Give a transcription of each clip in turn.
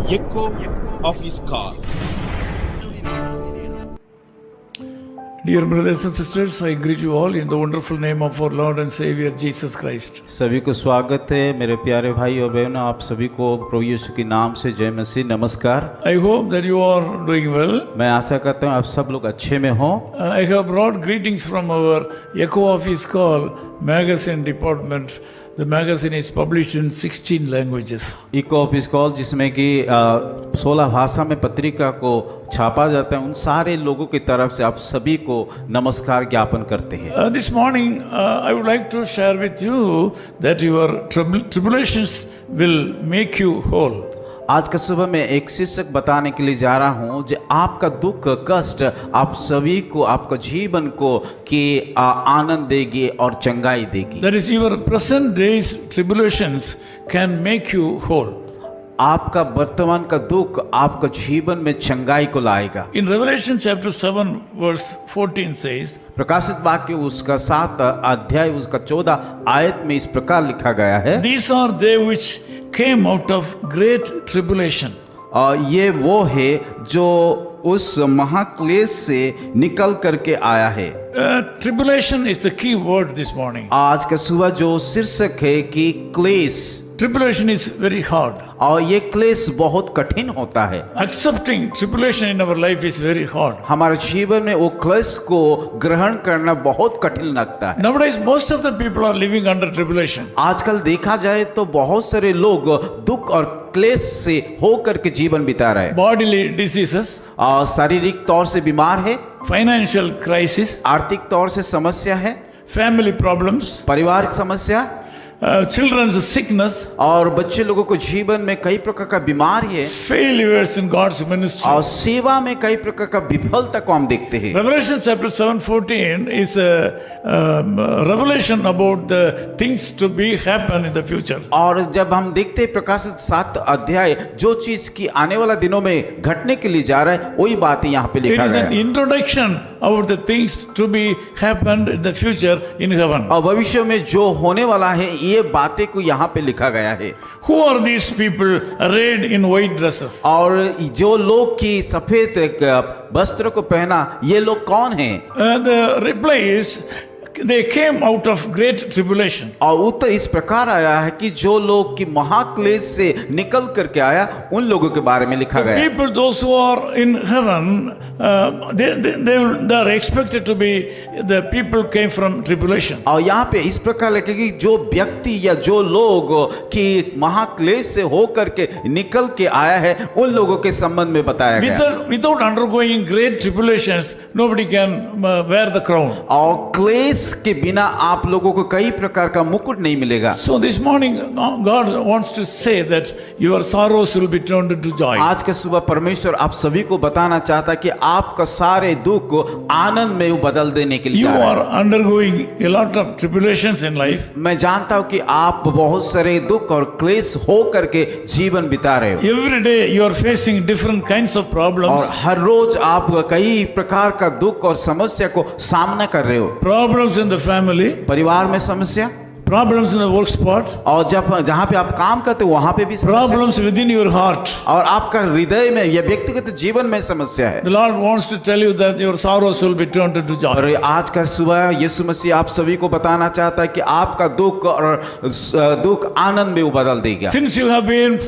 echo of his call. Dear brothers and sisters, I greet you all in the wonderful name of our Lord and Savior Jesus Christ. सभी को स्वागत है मेरे प्यारे भाई और बहनों, आप सभी को प्रभु यीशु के नाम से जय मसीह, नमस्कार। I hope that you are doing well. मैं आशा करता हूँ आप सब लोग अच्छे में हों। I have brought greetings from our Echo of His Call magazine department. The magazine is published in 16 languages. Eco of his call, जिसमें कि 16 भाषा में पत्रिका को छापा जाता है, उन सारे लोगों की तरफ से आप सभी को नमस्कार ज्ञापन करते हैं। This morning I would like to share with you that your tribulations will make you whole. आज का सुबह मैं एक शीर्षक बताने के लिए जा रहा हूँ जो आपका दुख कष्ट आप सभी को, आपका जीवन को कि आनंद देगी और चंगाई देगी। That is, your present days tribulations can make you whole. आपका वर्तमान का दुख आपका जीवन में चंगाई को लाएगा। In Revelation chapter 7 verse 14 says, प्रकाशित वाक्य उसका 7 अध्याय उसका 14 आयत में इस प्रकार लिखा गया है, These are they which came out of great tribulation. ये वो है जो उस महाक्लेश से निकल करके आया है। Tribulation is the key word this morning. आज का सुबह जो शीर्षक है कि क्लेश, Tribulation is very hard. और ये क्लेश बहुत कठिन होता है। Accepting tribulation in our life is very hard. हमारे जीवन में वो क्लेश को ग्रहण करना बहुत कठिन लगता है। Nowadays, most of the people are living under tribulation. आजकल देखा जाए तो बहुत सारे लोग दुख और क्लेश से होकर के जीवन बिता रहे हैं। Bodily diseases, और शारीरिक तौर से बीमार है, financial crisis, आर्थिक तौर से समस्या है, family problems, पारिवारिक समस्या, children's sickness, और बच्चे लोगों को जीवन में कई प्रकार का बीमारी है, failures in God's ministry. और सेवा में कई प्रकार का विफलता को हम देखते हैं। Revelation chapter 7:14 is a revelation about the things to be happen in the future. और जब हम देखते हैं प्रकाशित 7 अध्याय, जो चीज की आने वाला दिनों में घटने के लिए जा रहा है, वही बातें यहाँ पे It लिखा is गया an है। introduction about the things to be happened in the future in heaven. और भविष्य में जो होने वाला है, ये बातें को यहाँ पे लिखा गया है। Who are these people arrayed in white dresses? और जो लोग की सफेद वस्त्र को पहना, ये लोग कौन हैं? The reply is, they came out of great tribulation. और उत्तर इस प्रकार आया है कि जो लोग की महाक्लेश से निकल करके आया, उन लोगों के बारे में लिखा The गया है। people, those who are in heaven, they are expected to be the people came from tribulation. और यहाँ पे इस प्रकार लिखा कि जो व्यक्ति या जो लोग की महाक्लेश से होकर के निकल के आया है, उन लोगों के संबंध में बताया गया। Without undergoing great tribulations, nobody can wear the crown. और क्लेश के बिना आप लोगों को कई प्रकार का मुकुट नहीं मिलेगा। So this morning, God wants to say that your sorrows will be turned into joy. आज के सुबह परमेश्वर आप सभी को बताना चाहता है कि आपका सारे दुख को आनंद में वो बदल देने के लिए You जा रहा are undergoing a lot of tribulations in life. है। मैं जानता हूँ कि आप बहुत सारे दुख और क्लेश हो करके जीवन बिता रहे हो, Every day you are facing different kinds of problems. और हर रोज आप कई प्रकार का दुख और समस्या को सामना कर रहे हो। Problems in the family, परिवार में समस्या, problems in the work spot, और जब जहाँ पे आप काम करते हो वहाँ पे भी समस्या, problems within your heart. और आपका हृदय में या व्यक्तिगत जीवन में समस्या है। The Lord wants to tell you that your sorrows will be turned into joy. और आज का सुबह यीशु मसीह आप सभी को बताना चाहता है कि आपका दुख और दुख आनंद में वो बदल देगा। Since you have been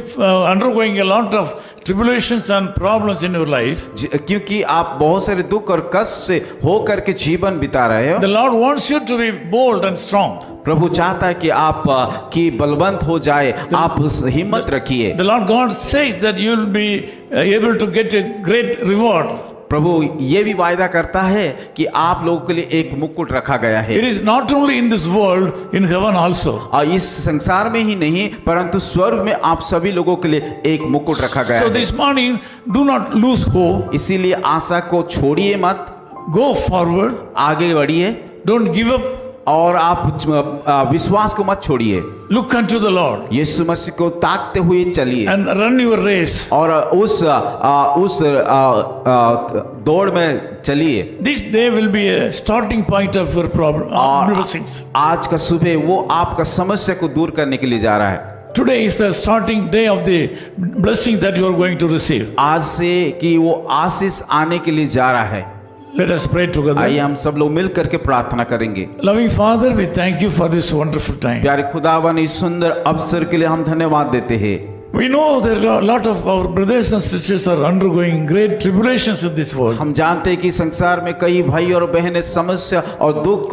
undergoing a lot of tribulations and problems in your life, क्योंकि आप बहुत सारे दुख और कष्ट से हो करके जीवन बिता रहे हो, the Lord wants you to be bold and strong. प्रभु चाहता है कि आप की बलवंत हो जाए, आप हिम्मत रखिए। The Lord God says that you will be able to get a great reward. प्रभु ये भी वायदा करता है कि आप लोगों के लिए एक मुकुट रखा गया है। It is not only in this world, in heaven also. और इस संसार में ही नहीं, परंतु स्वर्ग में आप सभी लोगों के लिए एक मुकुट रखा गया So है। this morning, do not lose hope. इसीलिए आशा को छोड़िए मत, Go forward. आगे बढ़िए, Don't give up. और आप विश्वास को मत छोड़िए। Look unto the Lord यीशु मसीह को ताकते हुए चलिए, and run your race. और उस दौड़ में चलिए। This day will be a starting point of your problem. और Blessings. आज का सुबह वो आपका समस्या को दूर करने के लिए जा रहा है। Today is the starting day of the blessing that you are going to receive. आज से कि वो आशीष आने के लिए जा रहा है। Let us pray together. आइए हम सब लोग मिल करके प्रार्थना करेंगे। Loving Father, we thank you for this wonderful time. प्यारे खुदावन, इस सुंदर अवसर के लिए हम धन्यवाद देते हैं। We know that a lot of our brothers and sisters are undergoing great tribulations in this world. हम जानते हैं कि संसार में कई भाई और बहनें समस्या और दुख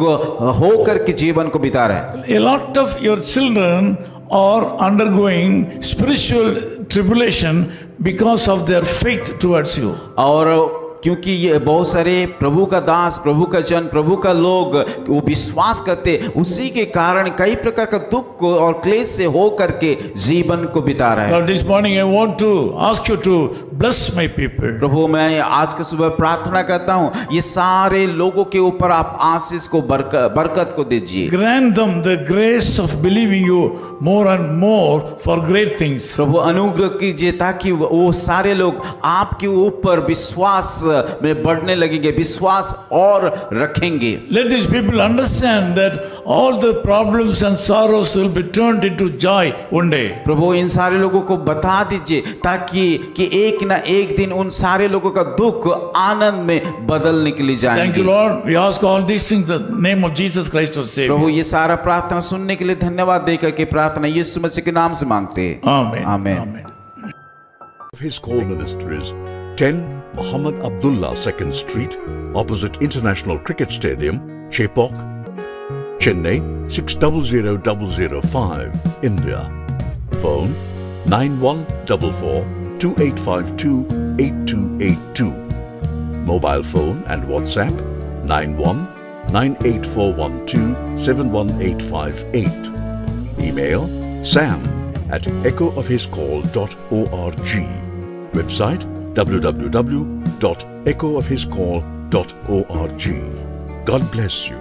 होकर के जीवन को बिता रहे हैं। A lot of your children are undergoing spiritual tribulation because of their faith towards you. और क्योंकि ये बहुत सारे प्रभु का दास, प्रभु का जन, प्रभु का लोग वो विश्वास करते, उसी के कारण कई प्रकार का दुख और क्लेश से हो करके जीवन को बिता रहे हैं। Lord, this morning I want to ask you to bless my people. प्रभु, मैं आज के सुबह प्रार्थना करता हूँ, ये सारे लोगों के ऊपर आप आशीष को बरकत को दीजिए। Grant them the grace of believing you more and more for great things. प्रभु अनुग्रह कीजिए ताकि वो सारे लोग आपके ऊपर विश्वास में बढ़ने लगेंगे, विश्वास और रखेंगे। Let these people understand that all the problems and sorrows will be turned into joy one day. प्रभु इन सारे लोगों को बता दीजिए ताकि कि एक ना एक दिन उन सारे लोगों का दुख आनंद में बदलने के लिए जाएंगे। Thank you, Lord. We ask all these things in the name of Jesus Christ our Savior. प्रभु ये सारा प्रार्थना सुनने के लिए धन्यवाद देकर के प्रार्थना यीशु मसीह के नाम से मांगते हैं। Amen. Amen. Amen. His call ministries 10 Muhammad Abdullah 2nd Street, opposite International Cricket Stadium, Chepauk, Chennai 600005, India. Phone 9144-2852-8282. Mobile phone and WhatsApp 91-98412-71858. Email sam@echoofhiscall.org. Website www.echoofhiscall.org. God bless you.